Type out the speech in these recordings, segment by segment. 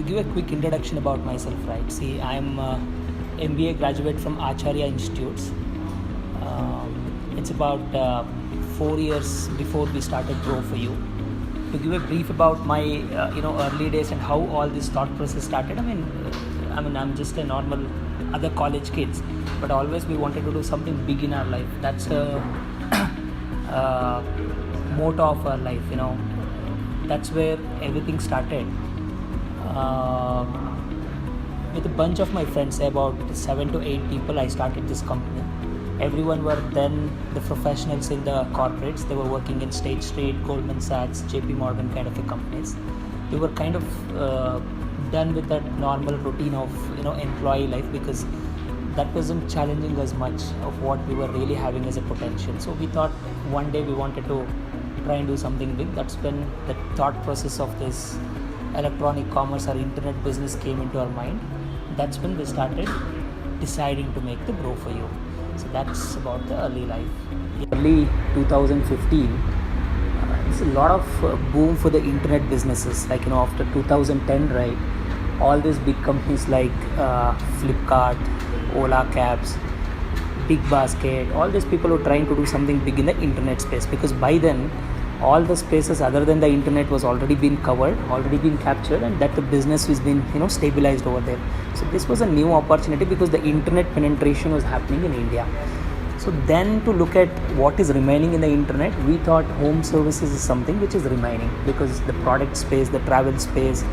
to give a quick introduction about myself, right? See, I'm MBA graduate from R.V.Institute. It's about 4 years before we started Bro4U. To give a brief about my early days and how all this thought process started. I'm just a normal other college kids, but always we wanted to do something big in our life. That's a motto of our life. That's where everything started. With a bunch of my friends, about 7 to 8 people, I started this company. Everyone were then the professionals in the corporates. They were working in State Street, Goldman Sachs, JP Morgan kind of companies. We were kind of done with that normal routine of employee life, because that wasn't challenging as much of what we were really having as a potential. So we thought one day we wanted to try and do something big. That's when the thought process of this electronic commerce or internet business came into our mind. That's when we started deciding to make the Bro4U. So that's about the early life. Early 2015, it's a lot of boom for the internet businesses. Like after 2010, right? All these big companies like Flipkart, Ola Cabs, Big Basket, all these people were trying to do something big in the internet space, because by then all the spaces other than the internet was already been covered, already been captured, and that the business has been stabilized over there. So this was a new opportunity because the internet penetration was happening in India. So then to look at what is remaining in the internet, we thought home services is something which is remaining, because the product space, the travel space,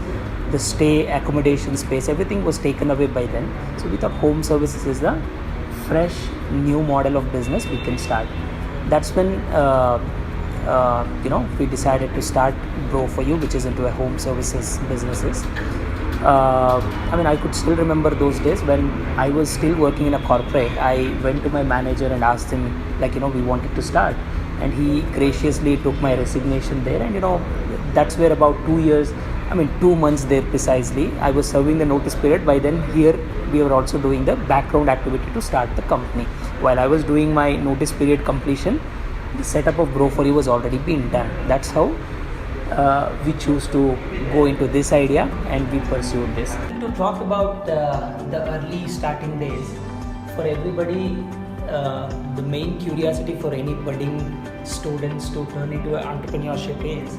the stay accommodation space, everything was taken away by then. So we thought home services is the fresh new model of business we can start. That's when we decided to start Bro4U, which is into a home services businesses. I could still remember those days when I was still working in a corporate. I went to my manager and asked him, we wanted to start, and he graciously took my resignation there. And that's where about 2 months there precisely, I was serving the notice period. By then here we were also doing the background activity to start the company. While I was doing my notice period completion, the setup of Bro4U was already being done. That's how we choose to go into this idea, and we pursued this. To talk about the early starting days, for everybody, the main curiosity for any budding students to turn into entrepreneurship is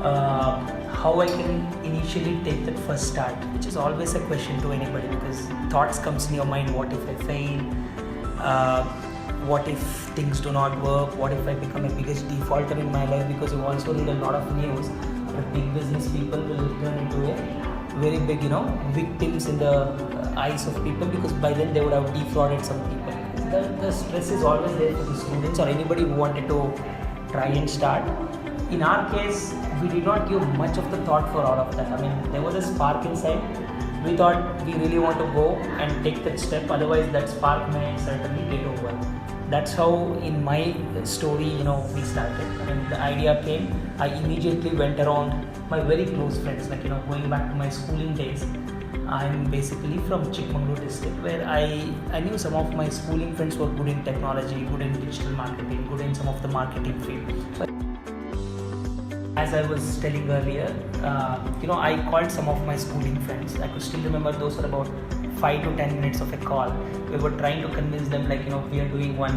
how I can initially take that first start, which is always a question to anybody, because thoughts comes in your mind: what if I fail? What if things do not work? What if I become a biggest defaulter in my life? Because you also read a lot of news that big business people will turn into a very big, victims in the eyes of people, because by then they would have defrauded some people. The stress is always there for the students or anybody who wanted to try and start. In our case, we did not give much of the thought for all of that. There was a spark inside. We thought we really want to go and take that step, otherwise that spark may certainly get over. That's how in my story, we started. And the idea came, I immediately went around my very close friends, going back to my schooling days. I'm basically from Chikmagalur district, where I knew some of my schooling friends were good in technology, good in digital marketing, good in some of the marketing field. But as I was telling earlier, I called some of my schooling friends. I could still remember those were about 5 to 10 minutes of a call. We were trying to convince them, we are doing one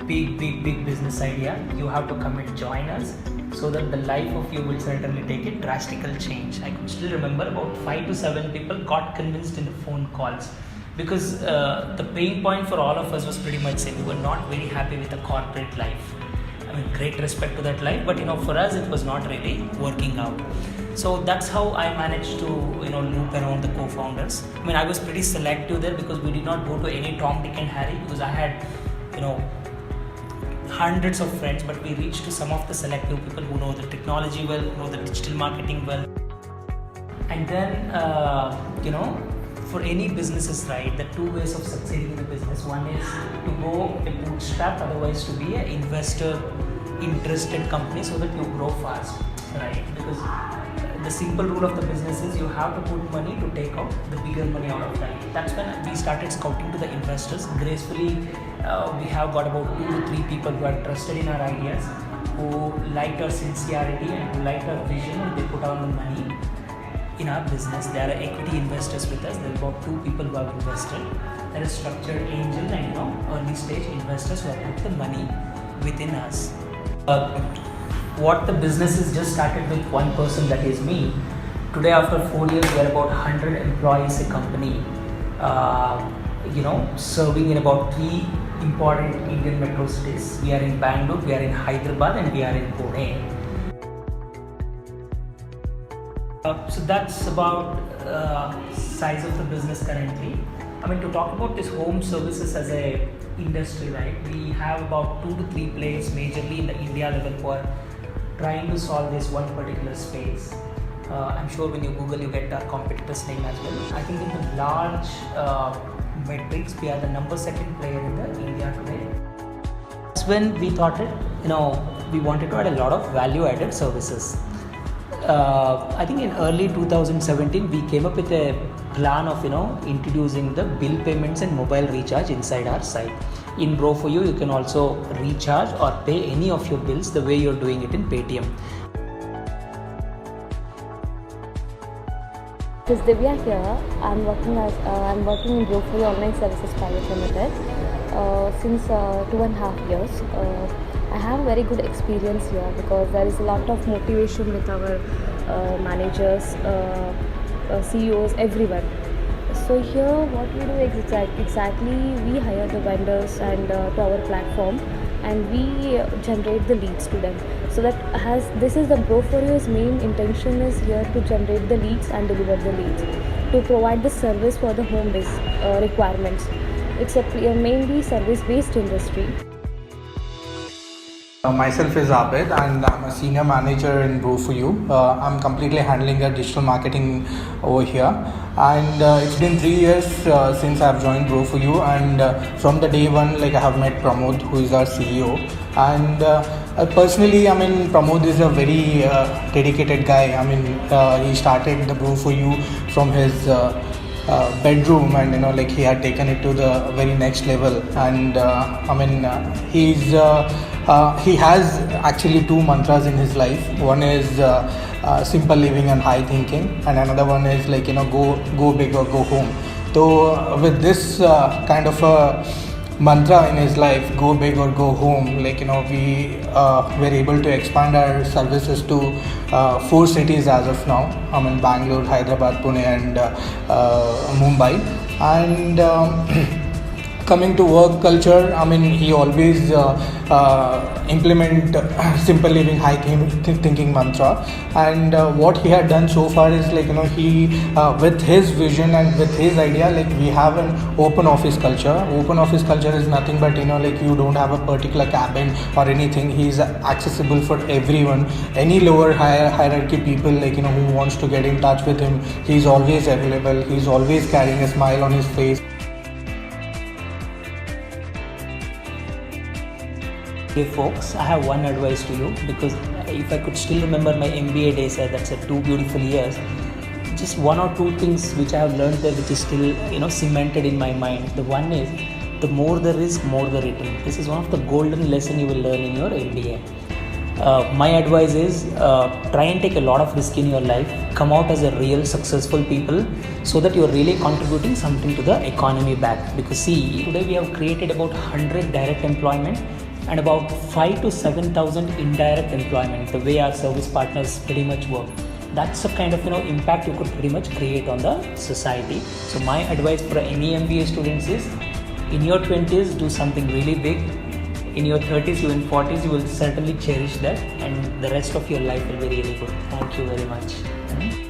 big business idea. You have to come and join us, so that the life of you will certainly take a drastic change. I could still remember about 5 to 7 people got convinced in the phone calls, because the pain point for all of us was pretty much same. We were not very happy with the corporate life. Great respect to that life, but for us it was not really working out. So that's how I managed to loop around the co-founders. I was pretty selective there, because we did not go to any Tom, Dick and Harry, because I had hundreds of friends, but we reached to some of the selective people who know the technology well, know the digital marketing well. And then for any businesses, right, the two ways of succeeding in the business: one is to go a bootstrap, otherwise to be an investor interested company, so that you grow fast, right? Because the simple rule of the business is you have to put money to take out the bigger money out of that. That's when we started scouting to the investors. Gracefully, we have got about 2 to 3 people who are trusted in our ideas, who liked our sincerity and who liked our vision, and they put on the money. in our business. There are equity investors with us. There are about 2 people who have invested. There is structured angel and early stage investors who have put the money within us. What the business is just started with one person, that is me. Today, after 4 years, we are about 100 employees a company. Serving in about 3 important Indian metro cities. We are in Bengaluru, we are in Hyderabad, and we are in Pune. So that's about size of the business currently. I mean, to talk about this home services as a industry, right? We have about 2 to 3 players majorly in the India level who are trying to solve this one particular space. I'm sure when you Google, you get our competitor's name as well. I think in the large metrics, we are the number 2nd player in the India today. That's when we thought we wanted to add a lot of value-added services. I think in early 2017, we came up with a plan of introducing the bill payments and mobile recharge inside our site. In Bro4U, you can also recharge or pay any of your bills the way you're doing it in Paytm. This is Divya here. I'm working in Bro4U Online Services Private Limited since 2.5 years. I have a very good experience here because there is a lot of motivation with our managers, CEOs, everyone. So here what we do exactly, we hire the vendors and to our platform, and we generate the leads to them. So this is the Bro4U's main intention is here to generate the leads and deliver the leads, to provide the service for the home requirements. It's a mainly service-based industry. Myself is Abid and I'm a senior manager in Bro4U. I'm completely handling the digital marketing over here, and it's been 3 years since I've joined Bro4U, and from the day one, I have met Pramod, who is our CEO, and personally, Pramod is a very dedicated guy. He started the Bro4U from his bedroom, and he had taken it to the very next level, and he has actually 2 mantras in his life. One is simple living and high thinking, and another one is go big or go home. So with this kind of a mantra in his life, go big or go home, we were able to expand our services to 4 cities as of now. Bangalore, Hyderabad, Pune, and Mumbai. And coming to work culture, he always implement simple living, high thinking mantra. And what he had done so far is he with his vision and with his idea, we have an open office culture. Open office culture is nothing but you don't have a particular cabin or anything. He's accessible for everyone. Any lower hierarchy people who wants to get in touch with him, he's always available. He's always carrying a smile on his face. Hey folks, I have one advice to you, because if I could still remember my MBA days, that's 2 beautiful years, just 1 or 2 things which I have learned there, which is still cemented in my mind. The one is, the more the risk, more the return. This is one of the golden lessons you will learn in your MBA. My advice is, try and take a lot of risk in your life, come out as a real successful people, so that you're really contributing something to the economy back. Because see, today we have created about 100 direct employment and about 5 to 7,000 indirect employment, the way our service partners pretty much work. That's the kind of impact you could pretty much create on the society. So my advice for any MBA students is, in your 20s, do something really big. In your 30s, even 40s, you will certainly cherish that, and the rest of your life will be really good. Thank you very much.